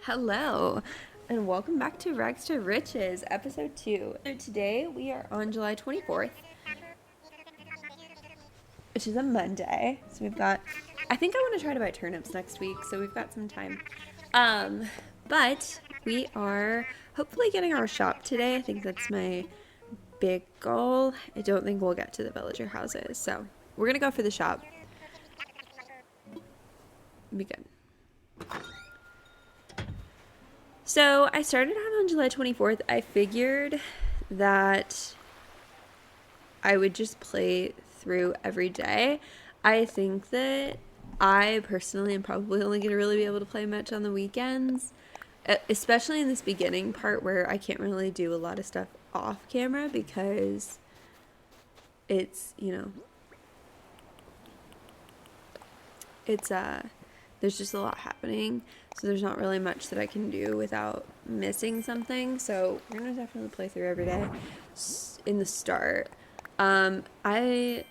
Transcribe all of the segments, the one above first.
Hello, and welcome back to Rags to Riches, episode 2. So today we are on July 24th, which is a Monday. So I think I want to try to buy turnips next week, so we've got some time. But we are hopefully getting our shop today. I think that's my big goal. I don't think we'll get to the villager houses, so we're going to go for the shop. Be good. So I started out on July 24th. I figured that I would just play through every day. I think that I personally am probably only going to really be able to play much on the weekends, especially in this beginning part where I can't really do a lot of stuff off camera because it's, there's just a lot happening. So there's not really much that I can do without missing something. So we're going to definitely play through every day in the start. I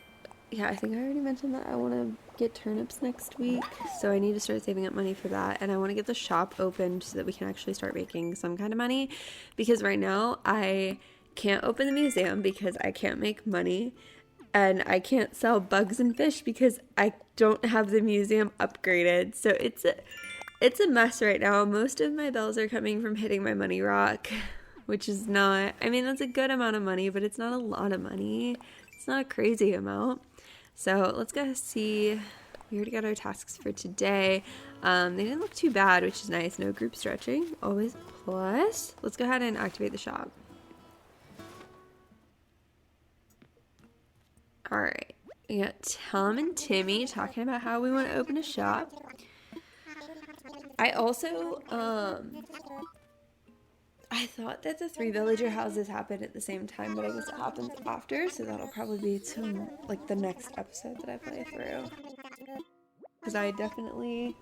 think I already mentioned that I want to get turnips next week. So I need to start saving up money for that. And I want to get the shop opened so that we can actually start making some kind of money. Because right now I can't open the museum because I can't make money. And I can't sell bugs and fish because I don't have the museum upgraded. So it's a mess right now. Most of my bills are coming from hitting my money rock, which is not, that's a good amount of money, but it's not a lot of money. It's not a crazy amount. So let's go see. We already got our tasks for today. They didn't look too bad, which is nice. No group stretching, always a plus. Let's go ahead and activate the shop. All right, we got Tom and Timmy talking about how we want to open a shop. I also, I thought that the 3 villager houses happened at the same time, but I guess it happens after, so that'll probably be the next episode that I play through. Because I definitely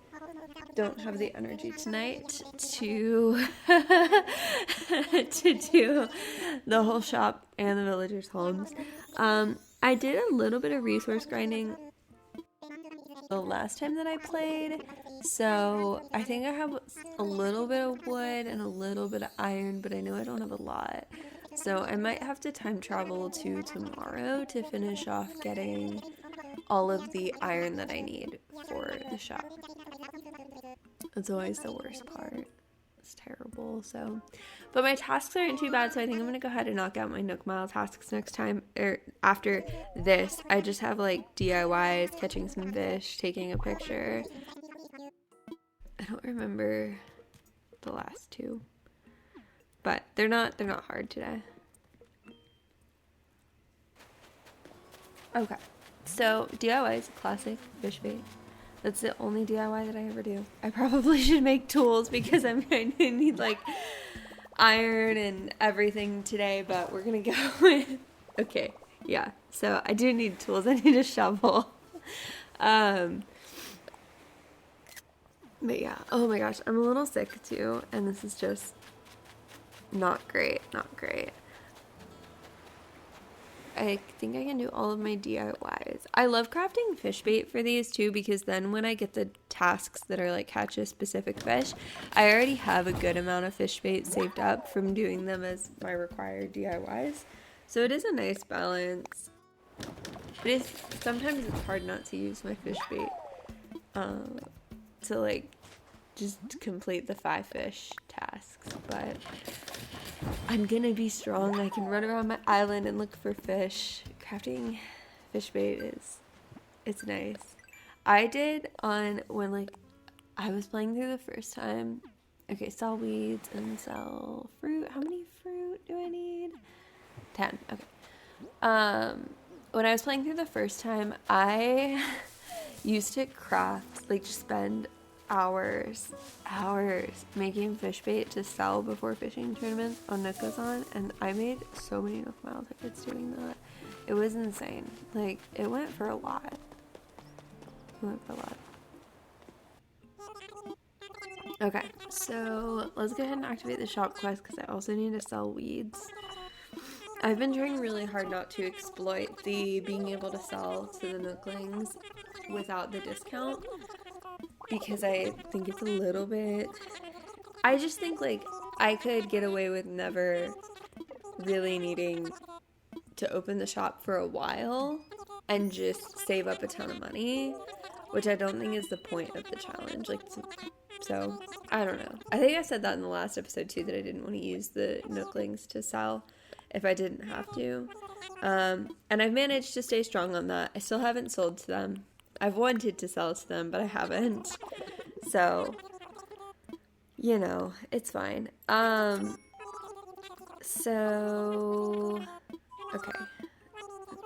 don't have the energy tonight to to do the whole shop and the villagers' homes. I did a little bit of resource grinding the last time that I played, so I think I have a little bit of wood and a little bit of iron, but I know I don't have a lot, so I might have to time travel to tomorrow to finish off getting all of the iron that I need for the shop. It's always the worst part. It's terrible. But my tasks aren't too bad, so I think I'm gonna go ahead and knock out my Nook Mile tasks next time, or after this. I just have like DIYs, catching some fish, taking a picture. I don't remember the last 2, but they're not hard today. Okay, so DIYs, classic fish bait. That's the only DIY that I ever do. I probably should make tools because I'm going to need like iron and everything today, but we're going to go with, okay, yeah. So I do need tools. I need a shovel. But yeah, oh my gosh, I'm a little sick too, and this is just not great. I think I can do all of my DIYs. I love crafting fish bait for these too, because then when I get the tasks that are like catch a specific fish, I already have a good amount of fish bait saved up from doing them as my required DIYs. So it is a nice balance. But sometimes it's hard not to use my fish bait to like just complete the 5 fish tasks, but I'm gonna be strong. I can run around my island and look for fish. Crafting fish bait it's nice. I did when I was playing through the first time. Okay, sell weeds and sell fruit. How many fruit do I need? 10. Okay. When I was playing through the first time, I used to craft, just spend hours making fish bait to sell before fishing tournaments on Nook goes on, and I made so many Nook Mile tickets doing that. It was insane. It went for a lot. Okay, so let's go ahead and activate the shop quest because I also need to sell weeds. I've been trying really hard not to exploit the being able to sell to the Nooklings without the discount, because I think it's a little bit I just think like I could get away with never really needing to open the shop for a while and just save up a ton of money, which I don't think is the point of the challenge. Like, so I don't know. I think I said that in the last episode too, that I didn't want to use the Nooklings to sell if I didn't have to. And I've managed to stay strong on that. I still haven't sold to them. I've wanted to sell to them, but I haven't. So, you know, it's fine. So, okay.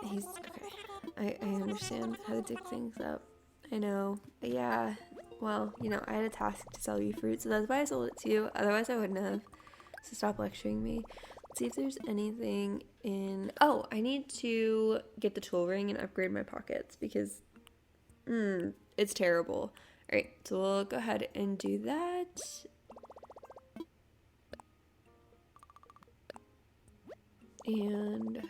He's, okay. I understand how to dig things up. I know. Yeah. Well, you know, I had a task to sell you fruit, so that's why I sold it to you. Otherwise, I wouldn't have. So stop lecturing me. Let's see if there's anything in... Oh, I need to get the tool ring and upgrade my pockets because it's terrible. All right, so we'll go ahead and do that. And...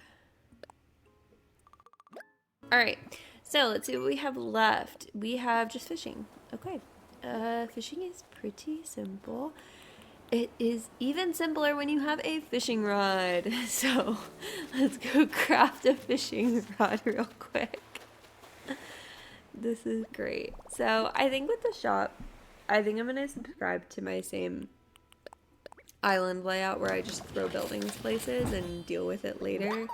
all right, so let's see what we have left. We have just fishing. Okay. Fishing is pretty simple. It is even simpler when you have a fishing rod. So let's go craft a fishing rod real quick. This is great. So I think with the shop, I think I'm going to subscribe to my same island layout where I just throw buildings places and deal with it later.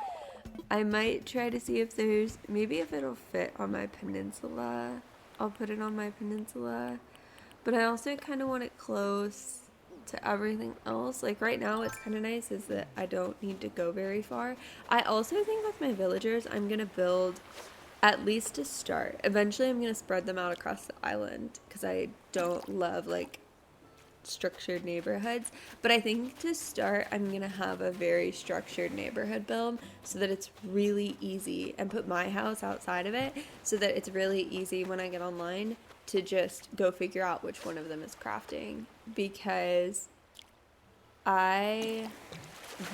I might try to see if there's, maybe if it'll fit on my peninsula, I'll put it on my peninsula. But I also kind of want it close to everything else. Like right now what's kind of nice is that I don't need to go very far. I also think with my villagers I'm going to build, at least to start, eventually I'm going to spread them out across the island because I don't love like structured neighborhoods, but I think to start I'm going to have a very structured neighborhood build so that it's really easy, and put my house outside of it so that it's really easy when I get online to just go figure out which one of them is crafting, because I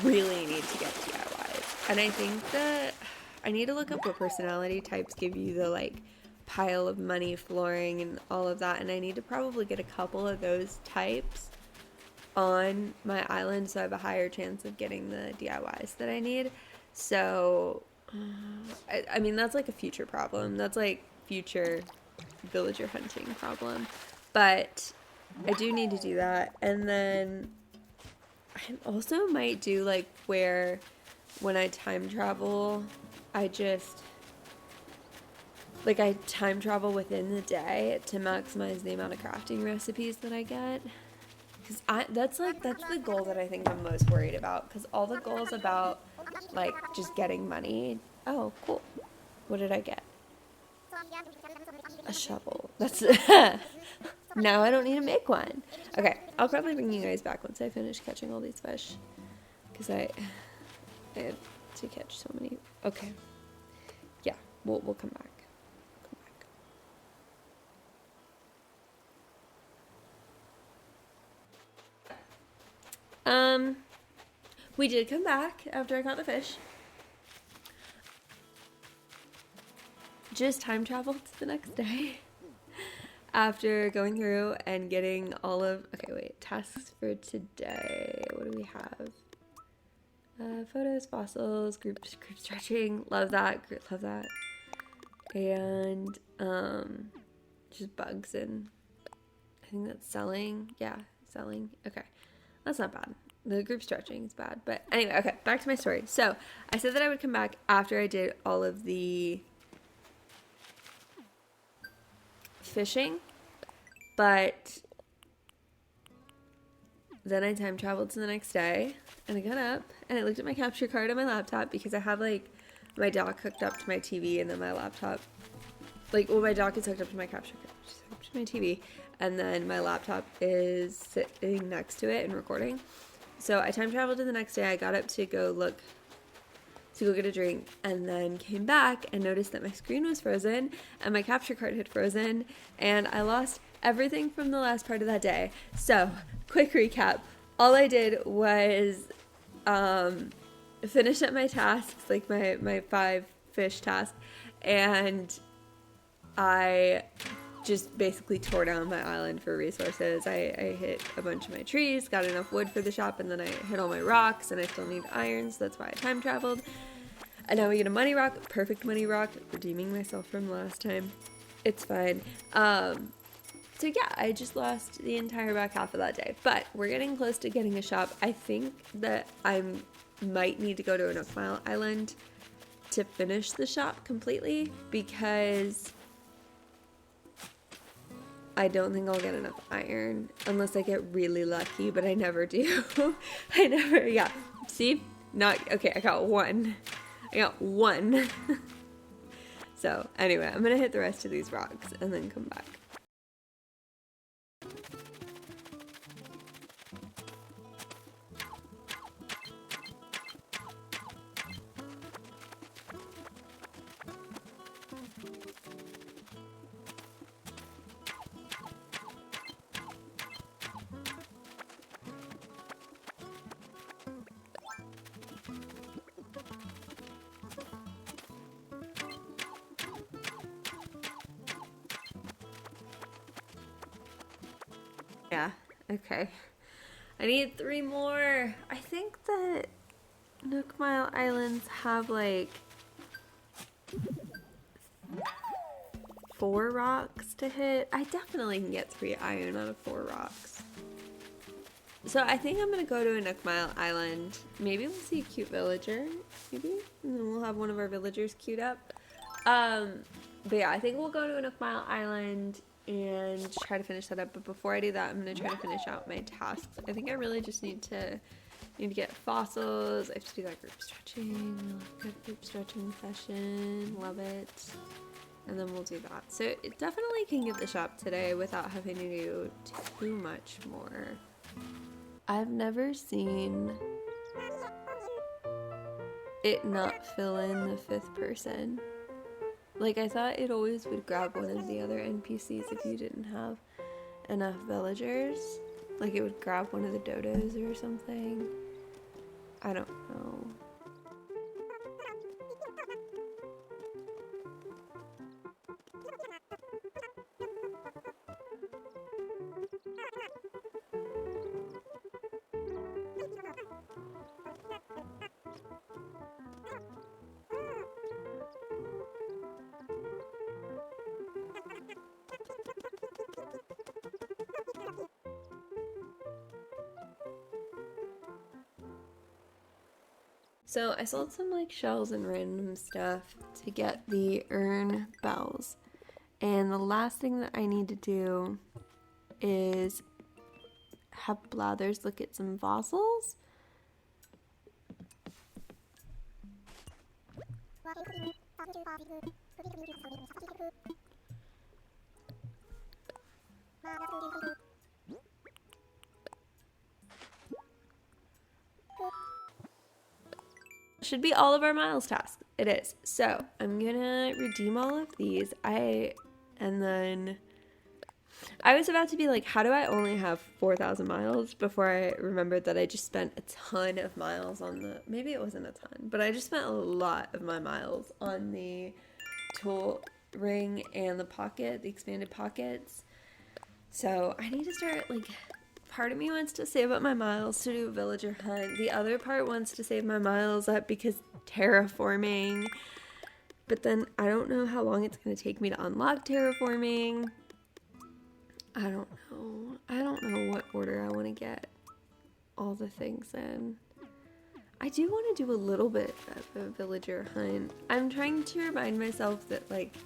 really need to get DIYs. And I think that I need to look up what personality types give you the like pile of money flooring and all of that, and I need to probably get a couple of those types on my island so I have a higher chance of getting the DIYs that I need. So I mean that's like a future problem. That's like future villager hunting problem, but I do need to do that. And then I also might do like where when I time travel I just like I time travel within the day to maximize the amount of crafting recipes that I get, because that's the goal that I think I'm most worried about, because all the goals about like just getting money. Oh cool, what did I get? A shovel. That's now I don't need to make one. Okay, I'll probably bring you guys back once I finish catching all these fish, because I had to catch so many. Okay, yeah, we'll come back. We did come back after I caught the fish. Just time traveled to the next day after going through and getting all of, okay, wait, tasks for today. What do we have? Photos, fossils, group stretching. Love that. Love that. And just bugs, and I think that's selling. Yeah, selling. Okay, that's not bad. The group stretching is bad, but anyway, okay, back to my story. So I said that I would come back after I did all of the fishing, but then I time traveled to the next day, and I got up and I looked at my capture card on my laptop, because I have like my dock hooked up to my TV, and then my laptop, like, well, my dock is hooked up to my capture card, which is hooked up to my TV, and then my laptop is sitting next to it and recording. So I time traveled to the next day. I got up to go get a drink, and then came back and noticed that my screen was frozen and my capture card had frozen, and I lost everything from the last part of that day. So, quick recap. All I did was finish up my tasks, like my 5 fish task, and I just basically tore down my island for resources. I hit a bunch of my trees, got enough wood for the shop, and then I hit all my rocks, and I still need iron, so that's why I time traveled. And now we get a money rock, perfect money rock, redeeming myself from last time. It's fine. So yeah, I just lost the entire back half of that day, but we're getting close to getting a shop. I think that I might need to go to a Nookmile Island to finish the shop completely, because I don't think I'll get enough iron unless I get really lucky, but I never do. Yeah. See? Okay, I got one. So anyway, I'm gonna hit the rest of these rocks and then come back. Yeah, okay. I need 3 more. I think that Nookmile Islands have like 4 rocks to hit. I definitely can get 3 iron out of 4 rocks. So I think I'm gonna go to a Nookmile Island. Maybe we'll see a cute villager, maybe? And then we'll have one of our villagers queued up. But yeah, I think we'll go to a Nookmile Island and try to finish that up. But before I do that, I'm gonna try to finish out my tasks. I think I really just need to get fossils. I have to do that group stretching. Good group stretching session. Love it. And then we'll do that. So it definitely can get the shop today without having to do too much more. I've never seen it not fill in the 5th person. Like, I thought it always would grab one of the other NPCs if you didn't have enough villagers. Like, it would grab one of the dodos or something. I don't know. So I sold some like shells and random stuff to get the urn bells. And the last thing that I need to do is have Blathers look at some fossils. Should be all of our miles tasks. It is. So I'm gonna redeem all of these. And then I was about to be like, how do I only have 4,000 miles, before I remembered that I just spent a ton of miles on the, maybe it wasn't a ton, but I just spent a lot of my miles on the tool ring and the pocket, the expanded pockets. So I need to start, like, part of me wants to save up my miles to do a villager hunt. The other part wants to save my miles up because terraforming. But then I don't know how long it's going to take me to unlock terraforming. I don't know. I don't know what order I want to get all the things in. I do want to do a little bit of a villager hunt. I'm trying to remind myself that, like,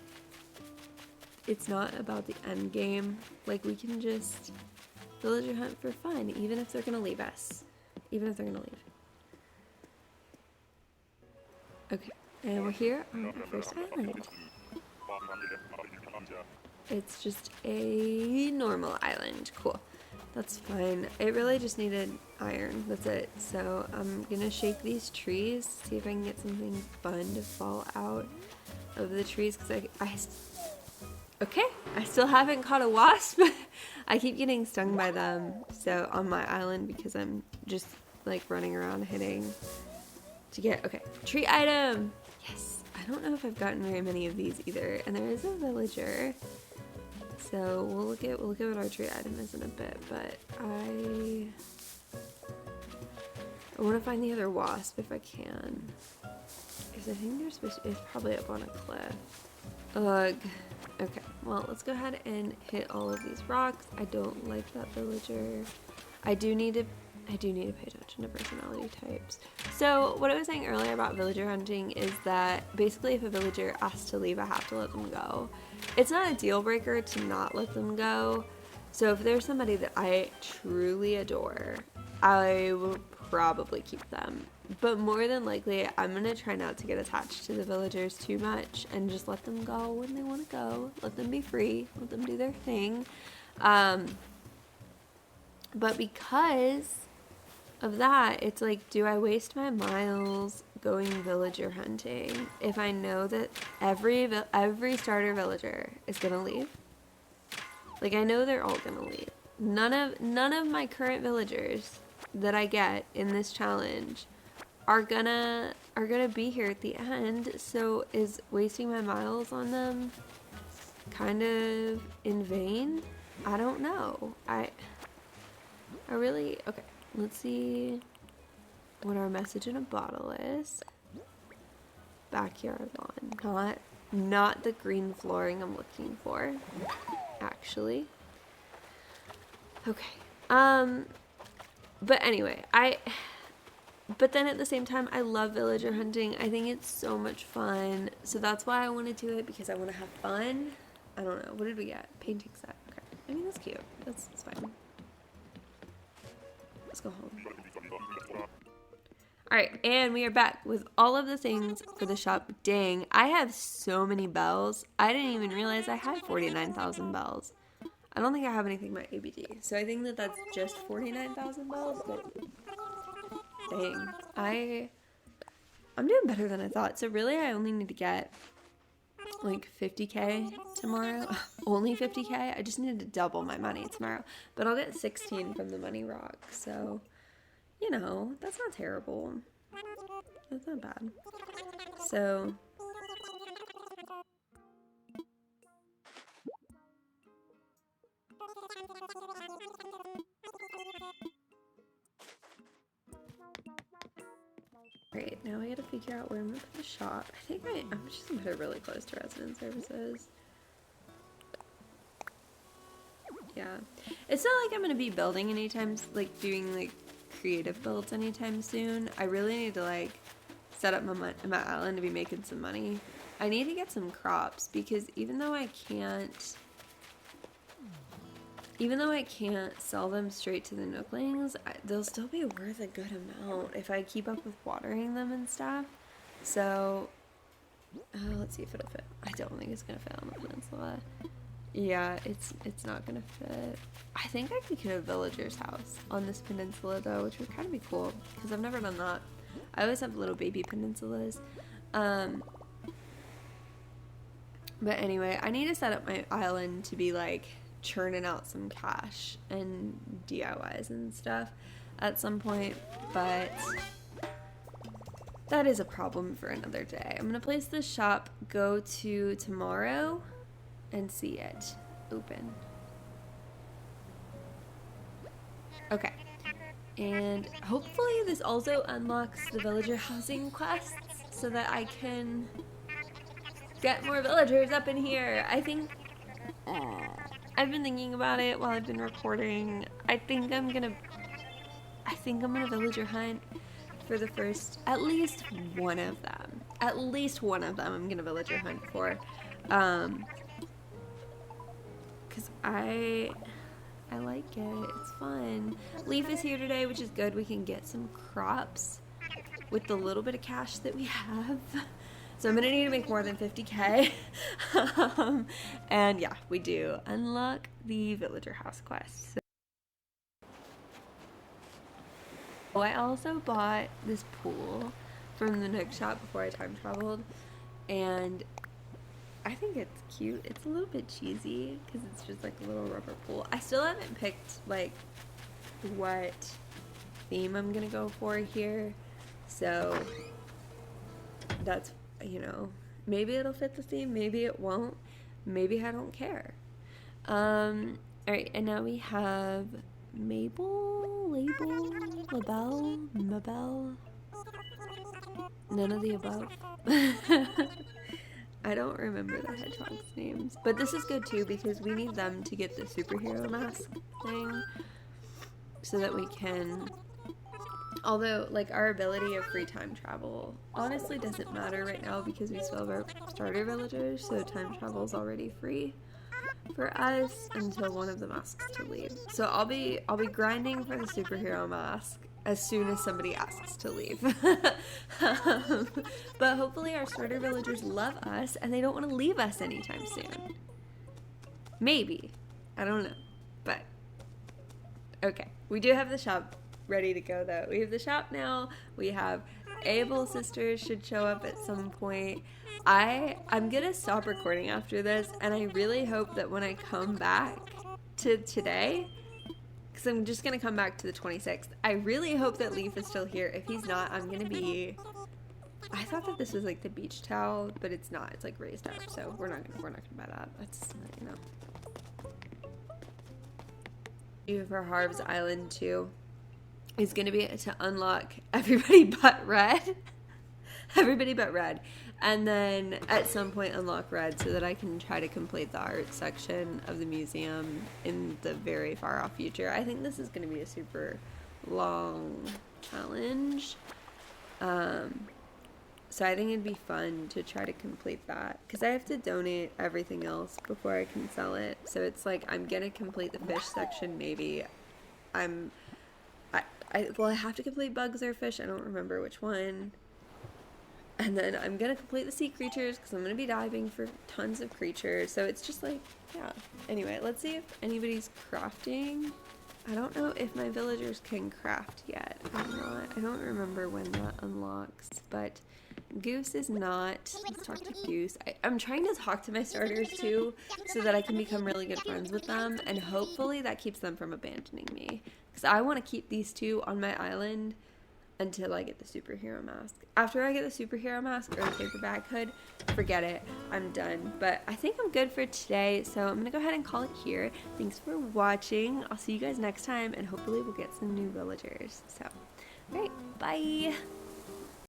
it's not about the end game. Like, we can just villager hunt for fun, even if they're gonna leave us. Even if they're gonna leave. Okay, and we're here on our first island. It's just a normal island. Cool. That's fine. It really just needed iron. That's it. So I'm gonna shake these trees, see if I can get something fun to fall out of the trees, because okay, I still haven't caught a wasp. I keep getting stung by them, so on my island, because I'm just like running around hitting to get, okay, tree item. Yes, I don't know if I've gotten very many of these either, and there is a villager. So we'll look at what our tree item is in a bit, but I want to find the other wasp if I can, because I think they're supposed to, it's probably up on a cliff. Ugh. Okay, well, let's go ahead and hit all of these rocks. I don't like that villager. I do need to pay attention to personality types. So what I was saying earlier about villager hunting is that basically if a villager asks to leave, I have to let them go. It's not a deal breaker to not let them go. So if there's somebody that I truly adore, I will probably keep them. But more than likely, I'm going to try not to get attached to the villagers too much and just let them go when they want to go. Let them be free. Let them do their thing. But because of that, it's like, do I waste my miles going villager hunting if I know that every starter villager is going to leave? Like, I know they're all going to leave. None of my current villagers that I get in this challenge are gonna be here at the end, so is wasting my miles on them kind of in vain? I don't know. I really, okay, let's see what our message in a bottle is. Backyard lawn. Not the green flooring I'm looking for, actually. Okay. But anyway, but then at the same time, I love villager hunting. I think it's so much fun. So that's why I want to do it, because I want to have fun. I don't know. What did we get? Painting set. Okay. I mean, that's cute. That's fine. Let's go home. Alright, and we are back with all of the things for the shop. Dang, I have so many bells. I didn't even realize I had 49,000 bells. I don't think I have anything by ABD. So I think that that's just 49,000 bells, but dang, I'm doing better than I thought. So really I only need to get like 50k tomorrow. Only 50k? I just need to double my money tomorrow. But I'll get 16 from the money rock. So, you know, that's not terrible. That's not bad. So great, now we gotta figure out where I'm gonna put the shop. I think I'm just gonna put it really close to resident services. Yeah. It's not like I'm gonna be building anytime, like doing like creative builds anytime soon. I really need to like set up my island to be making some money. I need to get some crops, because even though I can't sell them straight to the Nooklings, they'll still be worth a good amount if I keep up with watering them and stuff. So, let's see if it'll fit. I don't think it's gonna fit on the peninsula. Yeah, it's not gonna fit. I think I could get a villager's house on this peninsula though, which would kind of be cool, because I've never done that. I always have little baby peninsulas. But anyway, I need to set up my island to be like churning out some cash and DIYs and stuff at some point, but that is a problem for another day. I'm gonna place this shop, go to tomorrow, and see it open. Okay, and hopefully this also unlocks the villager housing quests so that I can get more villagers up in here. I think I've been thinking about it while I've been recording. I think I'm gonna villager hunt for the first, at least one of them. At least one of them I'm gonna villager hunt for. Cause I like it. It's fun. Leaf is here today, which is good. We can get some crops with the little bit of cash that we have. So I'm gonna need to make more than 50k. And yeah, we do unlock the villager house quest. So I also bought this pool from the Nook shop before I time traveled, and I think it's cute. It's a little bit cheesy because it's just like a little rubber pool. I still haven't picked like what theme I'm gonna go for here, so that's, you know, maybe it'll fit the theme, maybe it won't, maybe I don't care. Alright, and now we have Mabel? None of the above. I don't remember the hedgehogs' names. But this is good too because we need them to get the superhero mask thing so that we can... Although, like, our ability of free time travel honestly doesn't matter right now because we still have our starter villagers, so time travel is already free for us until one of the masks to leave. So I'll be grinding for the superhero mask as soon as somebody asks to leave. But hopefully our starter villagers love us and they don't want to leave us anytime soon. Maybe. I don't know. But okay. We do have the shop ready to go though. We have the shop now. We have Abel's sisters should show up at some point. I'm gonna stop recording after this, and I really hope that when I come back to today, because I'm just gonna come back to the 26th, I really hope that Leaf is still here. If he's not, I'm gonna be... I thought that this was like the beach towel, but it's not. It's like raised up, so we're not gonna buy that. That's, you know. For Harv's Island too is gonna be to unlock everybody but Red. Everybody but Red. And then at some point unlock Red so that I can try to complete the art section of the museum in the very far off future. I think this is going to be a super long challenge. So I think it'd be fun to try to complete that because I have to donate everything else before I can sell it. So it's like I'm going to complete the fish section maybe. I have to complete bugs or fish. I don't remember which one. And then I'm going to complete the sea creatures because I'm going to be diving for tons of creatures. So it's just like, yeah. Anyway, let's see if anybody's crafting. I don't know if my villagers can craft yet or not. I don't remember when that unlocks. But Goose is not. Let's talk to Goose. I'm trying to talk to my starters too so that I can become really good friends with them. And hopefully that keeps them from abandoning me. Because I want to keep these two on my island until I get the superhero mask. After I get the superhero mask or the paper bag hood, forget it. I'm done. But I think I'm good for today, so I'm gonna go ahead and call it here. Thanks for watching. I'll see you guys next time, and hopefully we'll get some new villagers. So, alright, bye!